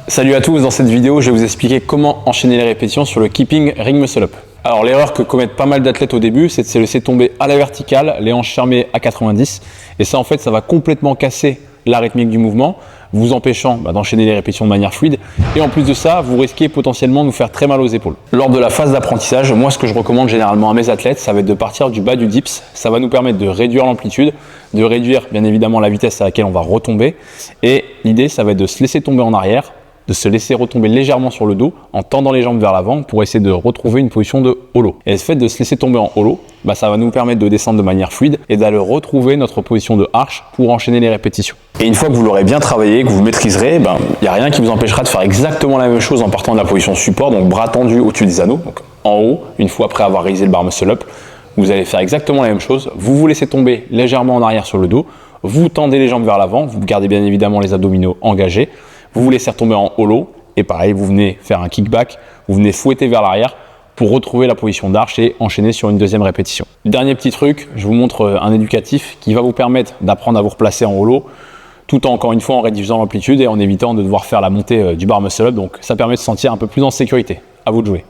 Salut à tous, dans cette vidéo je vais vous expliquer comment enchaîner les répétitions sur le Keeping Ring Muscle Up. Alors l'erreur que commettent pas mal d'athlètes au début, c'est de se laisser tomber à la verticale, les hanches fermées à 90, et ça en fait ça va complètement casser la rythmique du mouvement, vous empêchant d'enchaîner les répétitions de manière fluide, et en plus de ça vous risquez potentiellement de vous faire très mal aux épaules. Lors de la phase d'apprentissage, moi ce que je recommande généralement à mes athlètes, ça va être de partir du bas du dips, ça va nous permettre de réduire l'amplitude, de réduire bien évidemment la vitesse à laquelle on va retomber, et l'idée ça va être de se laisser tomber en arrière, de se laisser retomber légèrement sur le dos en tendant les jambes vers l'avant pour essayer de retrouver une position de hollow. Et le fait de se laisser tomber en hollow, ça va nous permettre de descendre de manière fluide et d'aller retrouver notre position de arche pour enchaîner les répétitions. Et une fois que vous l'aurez bien travaillé, que vous maîtriserez, il n'y a rien qui vous empêchera de faire exactement la même chose en partant de la position support, donc bras tendus au-dessus des anneaux, donc en haut, une fois après avoir réalisé le bar muscle up. Vous allez faire exactement la même chose, vous vous laissez tomber légèrement en arrière sur le dos, vous tendez les jambes vers l'avant, vous gardez bien évidemment les abdominaux engagés, vous vous laissez retomber en hollow et pareil, vous venez faire un kickback, vous venez fouetter vers l'arrière pour retrouver la position d'arche et enchaîner sur une deuxième répétition. Dernier petit truc, je vous montre un éducatif qui va vous permettre d'apprendre à vous replacer en hollow tout en, encore une fois, en réduisant l'amplitude et en évitant de devoir faire la montée du bar muscle up, donc ça permet de se sentir un peu plus en sécurité. À vous de jouer.